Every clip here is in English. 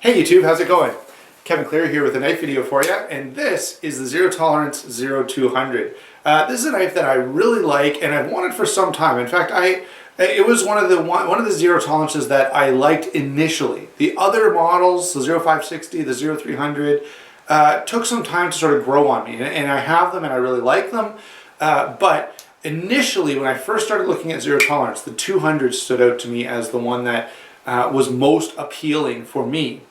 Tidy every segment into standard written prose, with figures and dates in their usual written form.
Hey YouTube, how's it going? Kevin Cleary here with a knife video for you, and this is the Zero Tolerance 0200. This is a knife that I really like and I've wanted for some time. In fact, it was one of the zero tolerances that I liked initially. The other models, the 0560, the 0300, took some time to sort of grow on me, and I have them and I really like them. But initially, when I first started looking at zero tolerance, the 200 stood out to me as the one that was most appealing for me.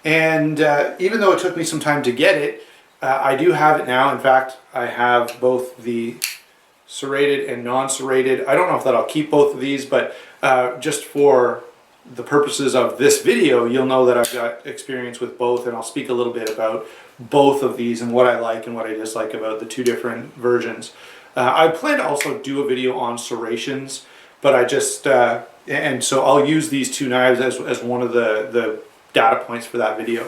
And even though it took me some time to get it, I do have it now. In fact, I have both the serrated and non-serrated. I don't know if that I'll keep both of these, but just for the purposes of this video, you'll know that I've got experience with both, and I'll speak a little bit about both of these and what I like and what I dislike about the two different versions. I plan to also do a video on serrations, but I just, and so I'll use these two knives as one of the data points for that video.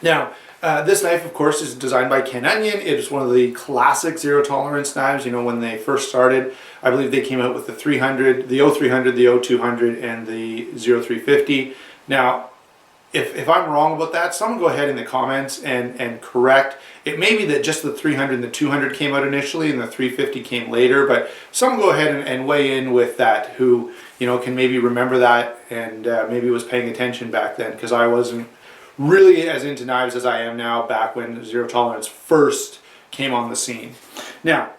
Now, this knife, of course, is designed by Ken Onion. It is one of the classic zero tolerance knives. You know, when they first started, I believe they came out with the 300, the 0300, the 0200, and the 0350. Now, if I'm wrong about that, someone go ahead in the comments and correct. It may be that just the 300 and the 200 came out initially and the 350 came later, but someone go ahead and weigh in with that who, you know, can maybe remember that and maybe was paying attention back then, because I wasn't really as into knives as I am now back when zero tolerance first came on the scene. Now,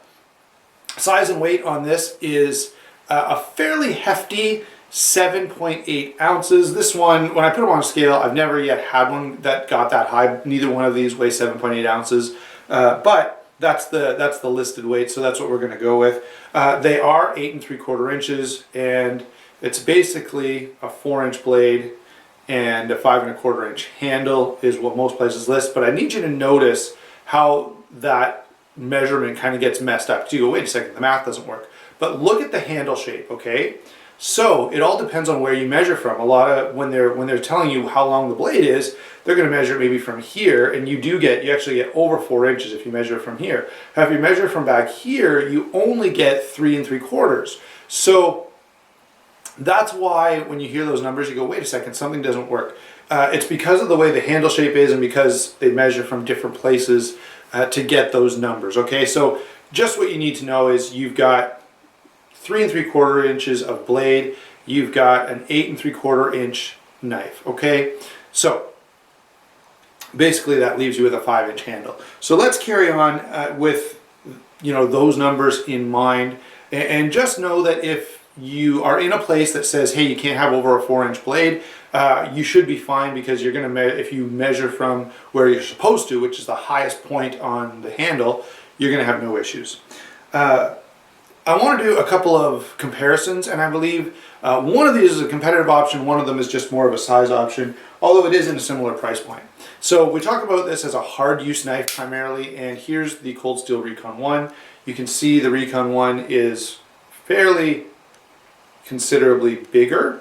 size and weight on this is a fairly hefty 7.8 ounces. This one, when I put them on a scale, I've never yet had one that got that high. Neither one of these weighs 7.8 ounces, but that's the listed weight, so that's what we're going to go with. They are 8 3/4 inches, and it's basically a 4-inch blade and a 5 1/4 inch handle is what most places list. But I need you to notice how that measurement kind of gets messed up. So you go, wait a second, the math doesn't work. But look at the handle shape, okay? So it all depends on where you measure from. A lot of when they're telling you how long the blade is, they're going to measure maybe from here, and you actually get over 4 inches if you measure from here. Now, if you measure from back here, you only get 3 3/4. So that's why when you hear those numbers, you go, wait a second, something doesn't work. It's because of the way the handle shape is and because they measure from different places to get those numbers. Okay, so just what you need to know is you've got 3 3/4 inches of blade, you've got an 8 3/4 inch knife. Okay, so basically that leaves you with a 5-inch handle. So let's carry on with, you know, those numbers in mind, and just know that if you are in a place that says, hey, you can't have over a 4-inch blade, you should be fine, because you're going to, if you measure from where you're supposed to, which is the highest point on the handle, you're going to have no issues. I want to do a couple of comparisons, and I believe one of these is a competitive option, one of them is just more of a size option, although it is in a similar price point. So we talk about this as a hard use knife primarily, and here's the Cold Steel Recon 1. You can see the Recon 1 is fairly considerably bigger.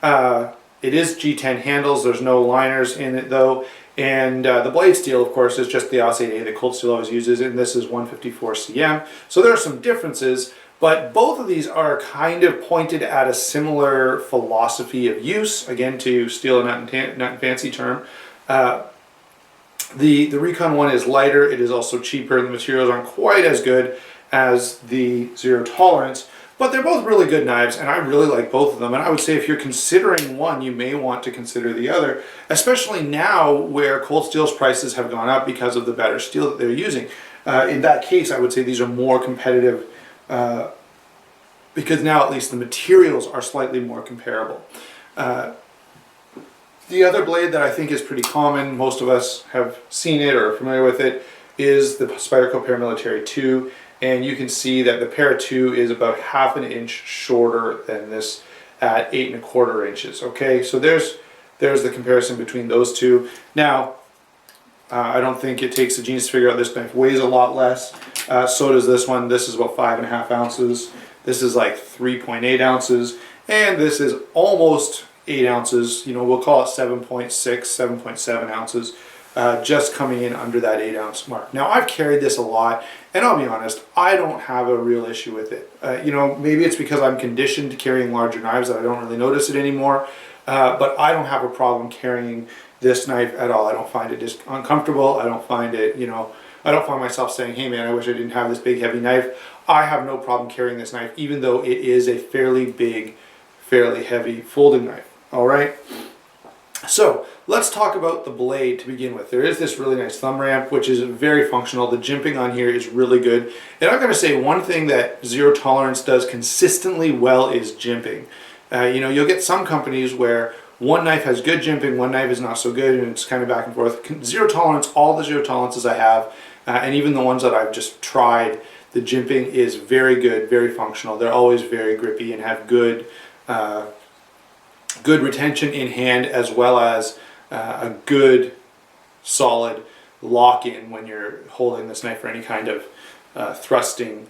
It is G10 handles, there's no liners in it though, and the blade steel, of course, is just the AUS-8A that Cold Steel always uses, and this is 154 cm. So there are some differences, but both of these are kind of pointed at a similar philosophy of use. Again, to steal a not and fancy term, the Recon 1 is lighter, it is also cheaper, the materials aren't quite as good as the zero tolerance, but they're both really good knives, and I really like both of them. And I would say if you're considering one, you may want to consider the other, especially now where Cold Steel's prices have gone up because of the better steel that they're using. In that case, I would say these are more competitive because now at least the materials are slightly more comparable. The other blade that I think is pretty common, most of us have seen it or are familiar with it, is the Spyderco Paramilitary 2. And you can see that the Para 2 is about 1/2 inch shorter than this at 8 1/4 inches. Okay, so there's the comparison between those two. Now, I don't think it takes a genius to figure out this knife weighs a lot less. So does this one. This is about 5.5 ounces. This is like 3.8 ounces, and this is almost 8 ounces. You know, we'll call it 7.6, 7.7 ounces. just coming in under that 8-ounce mark. Now I've carried this a lot, and I'll be honest, I don't have a real issue with it. You know, maybe it's because I'm conditioned to carrying larger knives that I don't really notice it anymore, but I don't have a problem carrying this knife at all. I don't find it just uncomfortable. I don't find it, you know, I don't find myself saying, hey man, I wish I didn't have this big heavy knife. I have no problem carrying this knife, even though it is a fairly big, fairly heavy folding knife. All right. So let's talk about the blade to begin with. There is this really nice thumb ramp, which is very functional. The jimping on here is really good. And I'm going to say one thing that Zero Tolerance does consistently well is jimping. You know, you'll get some companies where one knife has good jimping, one knife is not so good, and it's kind of back and forth. Zero Tolerance, all the Zero Tolerances I have, and even the ones that I've just tried, the jimping is very good, very functional. They're always very grippy and have good good retention in hand, as well as a good solid lock-in when you're holding this knife for any kind of thrusting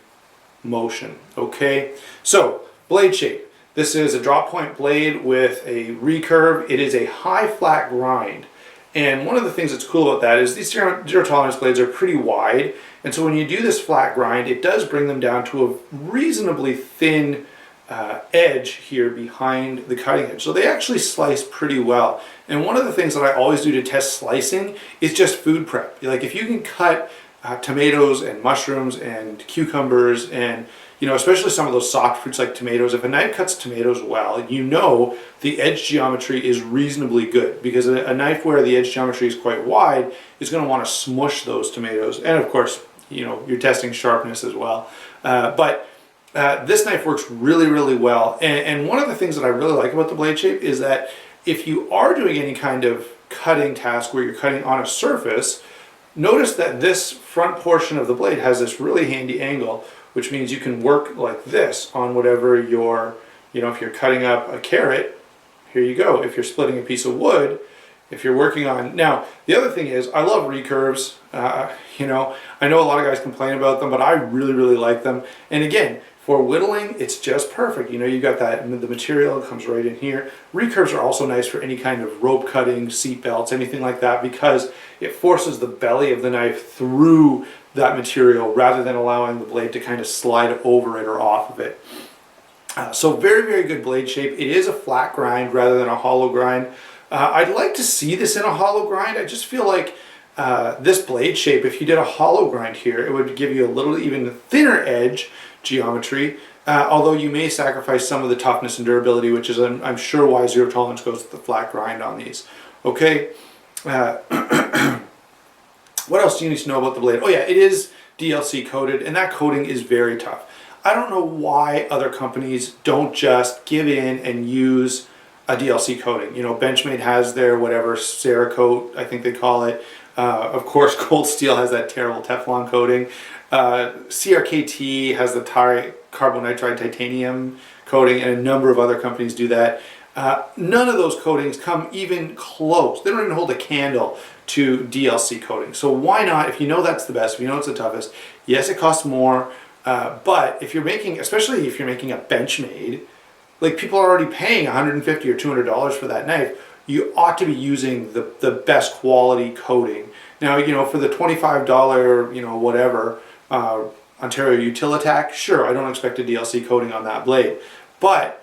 motion. Okay, so blade shape. This is a drop point blade with a recurve. It is a high flat grind. And one of the things that's cool about that is these zero tolerance blades are pretty wide. And so when you do this flat grind, it does bring them down to a reasonably thin edge here behind the cutting edge. So they actually slice pretty well. And one of the things that I always do to test slicing is just food prep. Like if you can cut tomatoes and mushrooms and cucumbers and, you know, especially some of those soft fruits like tomatoes, if a knife cuts tomatoes well, you know the edge geometry is reasonably good, because a knife where the edge geometry is quite wide is going to want to smush those tomatoes. And of course, you know, you're testing sharpness as well. This knife works really, really well. And one of the things that I really like about the blade shape is that if you are doing any kind of cutting task where you're cutting on a surface, notice that this front portion of the blade has this really handy angle, which means you can work like this on whatever you're, you know, if you're cutting up a carrot, here you go. If you're splitting a piece of wood, if you're working on, now the other thing is I love recurves. You know, I know a lot of guys complain about them, but I really, really like them. And again, for whittling, it's just perfect. You know, you got that, the material comes right in here. Recurves are also nice for any kind of rope cutting, seat belts, anything like that, because it forces the belly of the knife through that material rather than allowing the blade to kind of slide over it or off of it. So very, very good blade shape. It is a flat grind rather than a hollow grind. I'd like to see this in a hollow grind. I just feel like this blade shape, if you did a hollow grind here, it would give you a little even thinner edge geometry, although you may sacrifice some of the toughness and durability, which is I'm sure why Zero Tolerance goes with the flat grind on these. Okay, what else do you need to know about the blade? Oh yeah, it is DLC coated, and that coating is very tough. I don't know why other companies don't just give in and use a DLC coating. You know, Benchmade has their whatever Cerakote, I think they call it. Of course, Cold Steel has that terrible Teflon coating. CRKT has the carbonitride titanium coating, and a number of other companies do that. None of those coatings come even close. They don't even hold a candle to DLC coating. So why not, if you know that's the best, if you know it's the toughest, yes, it costs more, but if you're making, especially if you're making a Benchmade, like people are already paying $150 or $200 for that knife, you ought to be using the best quality coating. Now, you know, for the $25, you know, whatever, Ontario Utilitac, sure, I don't expect a DLC coating on that blade. But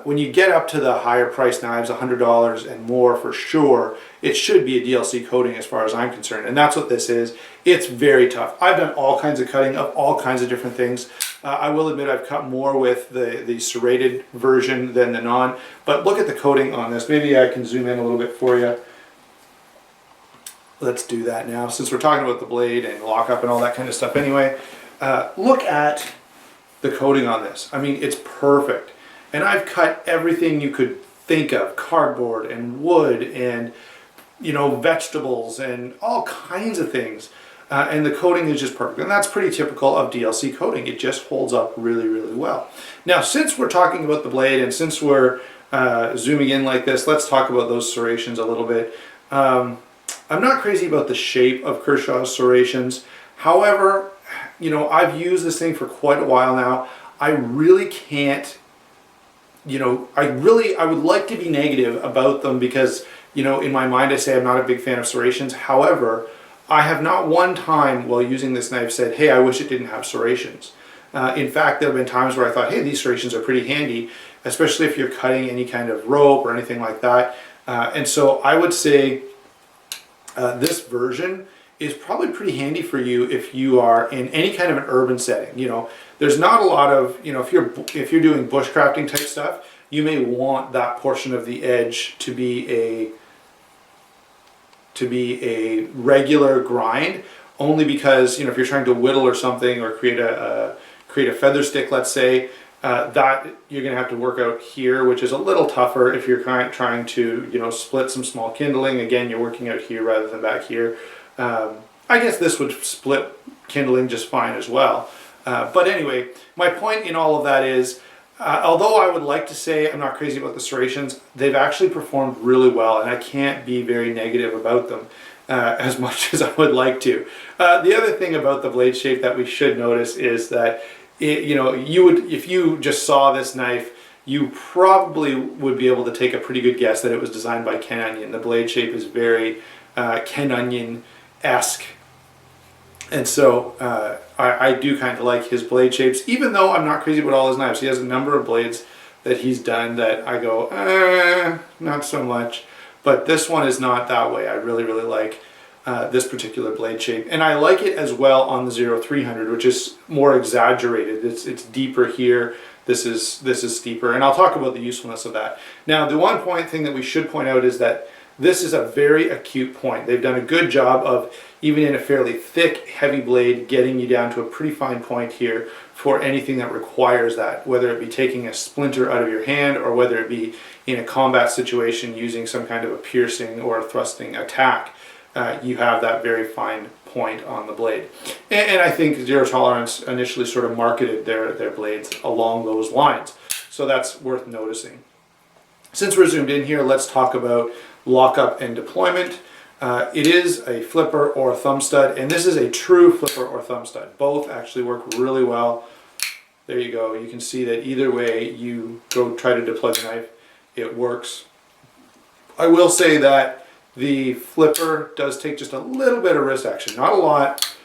when you get up to the higher price knives, $100 and more for sure, it should be a DLC coating as far as I'm concerned. And that's what this is. It's very tough. I've done all kinds of cutting of all kinds of different things. I will admit I've cut more with the serrated version than the non, but look at the coating on this. Maybe I can zoom in a little bit for you. Let's do that now, since we're talking about the blade and lockup and all that kind of stuff anyway. Look at the coating on this. I mean, it's perfect. And I've cut everything you could think of, cardboard and wood and, you know, vegetables and all kinds of things. And the coating is just perfect. And that's pretty typical of DLC coating. It just holds up really, really well. Now, since we're talking about the blade and since we're zooming in like this, let's talk about those serrations a little bit. I'm not crazy about the shape of Kershaw's serrations. However, you know, I've used this thing for quite a while now. I really can't you know, I would like to be negative about them because, you know, in my mind I say I'm not a big fan of serrations. However, I have not one time while using this knife said, hey, I wish it didn't have serrations. In fact, there have been times where I thought, hey, these serrations are pretty handy, especially if you're cutting any kind of rope or anything like that. And so I would say this version is probably pretty handy for you if you are in any kind of an urban setting. You know, there's not a lot of, you know, if you're doing bushcrafting type stuff, you may want that portion of the edge to be a regular grind, only because, you know, if you're trying to whittle or something or create a feather stick, let's say, that you're going to have to work out here, which is a little tougher if you're trying to, you know, split some small kindling. Again, you're working out here rather than back here. I guess this would split kindling just fine as well. But anyway, my point in all of that is, although I would like to say I'm not crazy about the serrations, they've actually performed really well, and I can't be very negative about them as much as I would like to. The other thing about the blade shape that we should notice is that you know, if you just saw this knife, you probably would be able to take a pretty good guess that it was designed by Ken Onion. The blade shape is very Ken Onion-esque. And so I do kind of like his blade shapes, even though I'm not crazy about all his knives. He has a number of blades that he's done that I go, not so much. But this one is not that way. I really, really like this particular blade shape. And I like it as well on the 0300, which is more exaggerated. It's deeper here. This is steeper. And I'll talk about the usefulness of that. Now, the one thing that we should point out is that this is a very acute point. They've done a good job of, even in a fairly thick, heavy blade, getting you down to a pretty fine point here for anything that requires that, whether it be taking a splinter out of your hand or whether it be in a combat situation using some kind of a piercing or a thrusting attack. You have that very fine point on the blade. And I think Zero Tolerance initially sort of marketed their blades along those lines. So that's worth noticing. Since we're zoomed in here, let's talk about lockup and deployment. It is a flipper or a thumb stud, and this is a true flipper or thumb stud. Both actually work really well. There you go. You can see that either way you go try to deploy the knife, it works. I will say that the flipper does take just a little bit of wrist action, not a lot,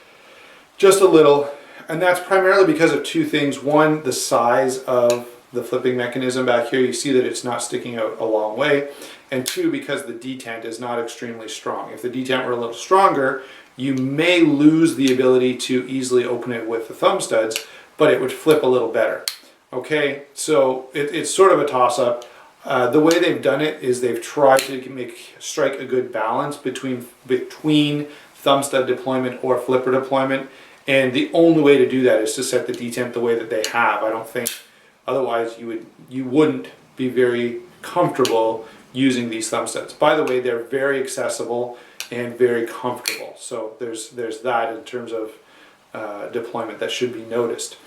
just a little, and that's primarily because of two things. One, the size of the flipping mechanism back here. You see that it's not sticking out a long way. And two, because the detent is not extremely strong. If the detent were a little stronger, you may lose the ability to easily open it with the thumb studs, but it would flip a little better. Okay, so it's sort of a toss-up. The way they've done it is they've tried to strike a good balance between thumb stud deployment or flipper deployment, and the only way to do that is to set the detent the way that they have. I don't think otherwise you wouldn't be very comfortable using these thumb studs. By the way, they're very accessible and very comfortable. So there's that in terms of deployment that should be noticed.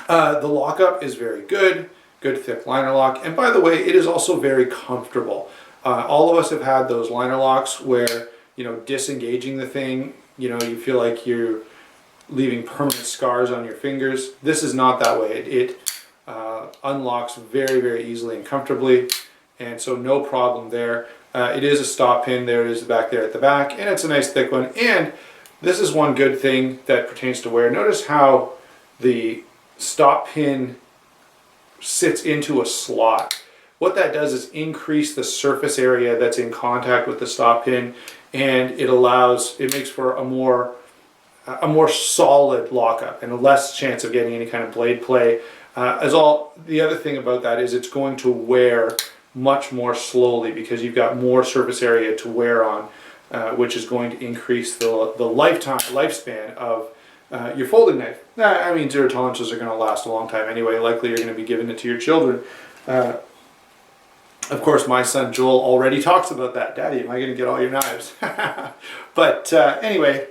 The lockup is very good thick liner lock, and by the way, it is also very comfortable. All of us have had those liner locks where, you know, disengaging the thing, you know, you feel like you're leaving permanent scars on your fingers. This is not that way. It unlocks very, very easily and comfortably, and so no problem there. It is a stop pin. There it is back there at the back, and it's a nice thick one. And this is one good thing that pertains to wear. Notice how the stop pin sits into a slot. What that does is increase the surface area that's in contact with the stop pin, and it makes for a more solid lockup and a less chance of getting any kind of blade play. The other thing about that is it's going to wear much more slowly because you've got more surface area to wear on, which is going to increase the lifespan of your folding knife. I mean, zero tolerances are going to last a long time anyway. Likely you're going to be giving it to your children. Of course, my son Joel already talks about that. Daddy, am I going to get all your knives? But anyway,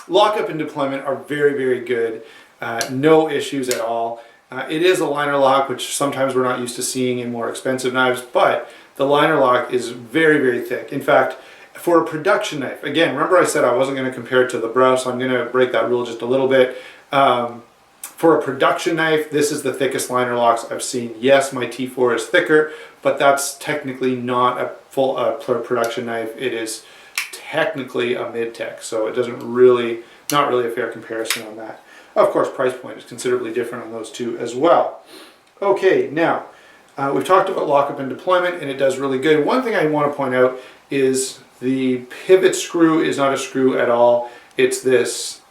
lockup and deployment are very, very good. No issues at all. It is a liner lock, which sometimes we're not used to seeing in more expensive knives, but the liner lock is very, very thick. In fact, for a production knife, again, remember I said I wasn't going to compare it to the Browse, so I'm going to break that rule just a little bit. For a production knife, this is the thickest liner locks I've seen. Yes, my T4 is thicker, but that's technically not a full production knife. It is technically a mid-tech, so it doesn't really, not really a fair comparison on that. Of course, price point is considerably different on those two as well. Okay, now, we've talked about lockup and deployment, and it does really good. One thing I want to point out is the pivot screw is not a screw at all. It's this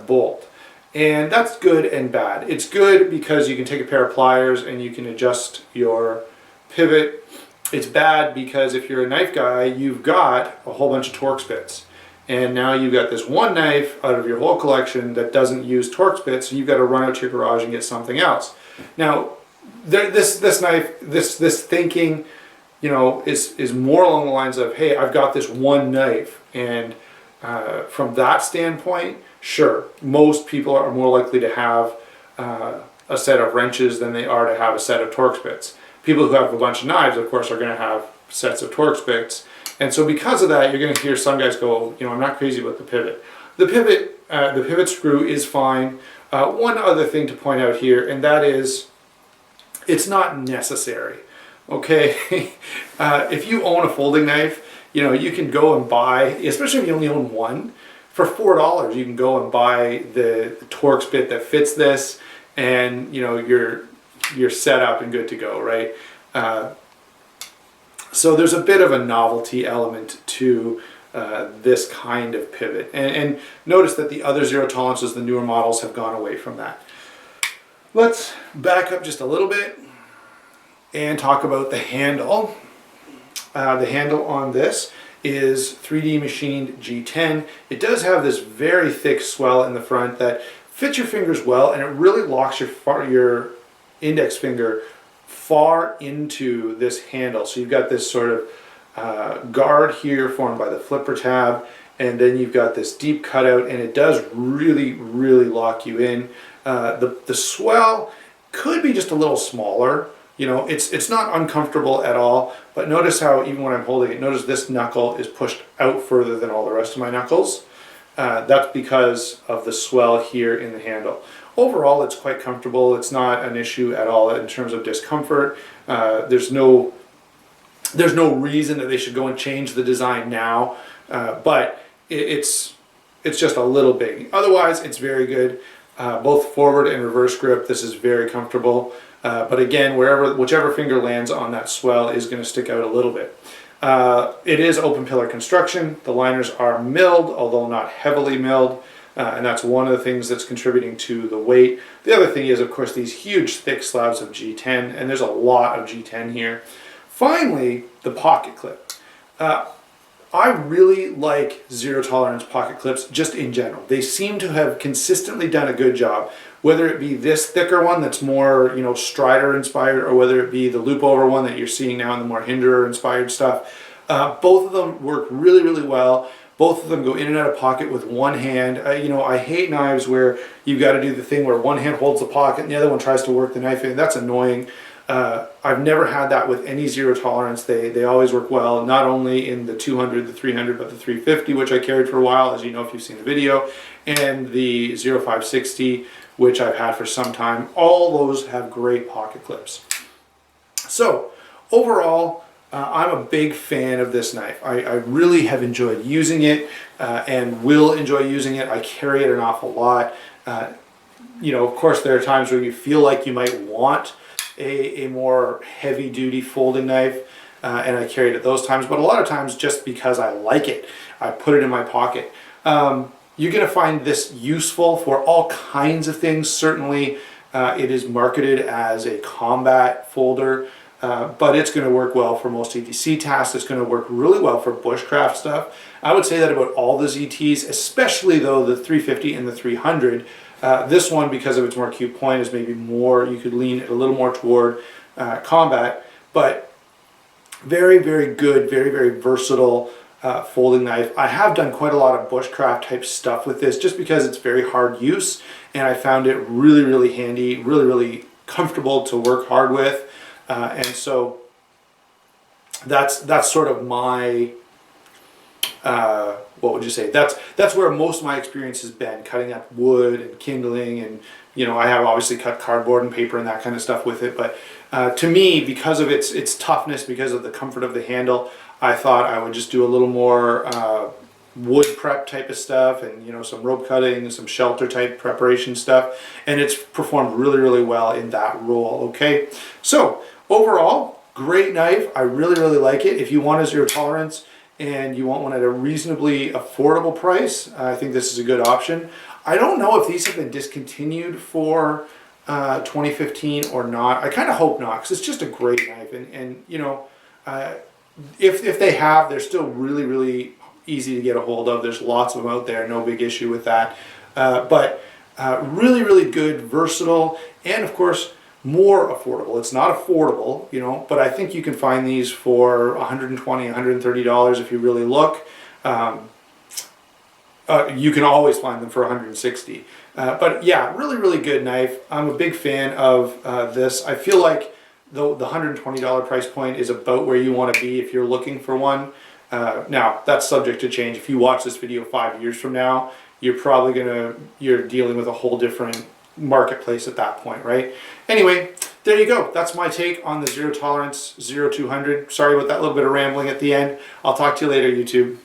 bolt. And that's good and bad. It's good because you can take a pair of pliers and you can adjust your pivot. It's bad because if you're a knife guy, you've got a whole bunch of Torx bits. And now you've got this one knife out of your whole collection that doesn't use Torx bits, so you've got to run out to your garage and get something else. Now, this knife, this thinking, you know, is more along the lines of, hey, I've got this one knife, and from that standpoint, sure, most people are more likely to have a set of wrenches than they are to have a set of Torx bits. People who have a bunch of knives, of course, are going to have sets of Torx bits. And so because of that, you're going to hear some guys go, you know, I'm not crazy about the pivot. The pivot screw is fine. One other thing to point out here, and that is, it's not necessary. Okay, if you own a folding knife, you know, you can go and buy, especially if you only own one, for $4, you can go and buy the Torx bit that fits this, and you know, you're set up and good to go, right? So there's a bit of a novelty element to this kind of pivot, and notice that the other zero tolerances, the newer models, have gone away from that. Let's back up just a little bit and talk about the handle. The handle on this is 3D machined G10. It does have this very thick swell in the front that fits your fingers well, and it really locks your index finger far into this handle. So you've got this sort of guard here formed by the flipper tab, and then you've got this deep cutout, and it does really, really lock you in. The swell could be just a little smaller. You know, it's not uncomfortable at all, but notice how even when I'm holding it, notice this knuckle is pushed out further than all the rest of my knuckles. That's because of the swell here in the handle. Overall, it's quite comfortable. It's not an issue at all in terms of discomfort. There's no reason that they should go and change the design now, but it's just a little big. Otherwise, it's very good. Both forward and reverse grip, this is very comfortable. But again, whichever finger lands on that swell is going to stick out a little bit. It is open pillar construction. The liners are milled, although not heavily milled, and that's one of the things that's contributing to the weight. The other thing is, of course, these huge thick slabs of G10, and there's a lot of G10 here. Finally, the pocket clip. I really like zero tolerance pocket clips just in general. They seem to have consistently done a good job, whether it be this thicker one that's more, you know, Strider inspired, or whether it be the loop over one that you're seeing now in the more Hinderer inspired stuff. Both of them work really, really well. Both of them go in and out of pocket with one hand. You know, I hate knives where you've got to do the thing where one hand holds the pocket and the other one tries to work the knife in. That's annoying. I've never had that with any zero tolerance. They always work well, not only in the 200, the 300, but the 350, which I carried for a while, as you know if you've seen the video, and the 0560, which I've had for some time. All those have great pocket clips. So overall, I'm a big fan of this knife. I really have enjoyed using it and will enjoy using it. I carry it an awful lot. You know, of course, there are times where you feel like you might want a more heavy-duty folding knife, and I carry it at those times, but a lot of times just because I like it, I put it in my pocket. You're going to find this useful for all kinds of things. Certainly, it is marketed as a combat folder, but it's going to work well for most EDC tasks. It's going to work really well for bushcraft stuff. I would say that about all the ZTs, especially though the 350 and the 300. This one, because of its more acute point, is maybe more, you could lean it a little more toward combat, but very, very good, very, very versatile folding knife. I have done quite a lot of bushcraft type stuff with this just because it's very hard use, and I found it really, really handy, really, really comfortable to work hard with, and so that's sort of my what would you say? That's where most of my experience has been, cutting up wood and kindling and you know, I have obviously cut cardboard and paper and that kind of stuff with it, but to me, because of its toughness, because of the comfort of the handle, I thought I would just do a little more wood prep type of stuff, and you know, some rope cutting, some shelter type preparation stuff, and it's performed really, really well in that role. Okay, so overall, great knife. I really, really like it. If you want a zero tolerance and you want one at a reasonably affordable price, I think this is a good option. I don't know if these have been discontinued for 2015 or not. I kind of hope not, because it's just a great knife, and you know, if they have, they're still really, really easy to get a hold of. There's lots of them out there, no big issue with that. But really, really good, versatile, and of course, more affordable. It's not affordable, you know, but I think you can find these for $120, $130 if you really look. You can always find them for $160. But yeah, really, really good knife. I'm a big fan of this. I feel like the $120 price point is about where you want to be if you're looking for one. Now, that's subject to change. If you watch this video 5 years from now, you're dealing with a whole different marketplace at that point, right? Anyway, there you go. That's my take on the Zero Tolerance 0200. Sorry about that little bit of rambling at the end. I'll talk to you later, YouTube.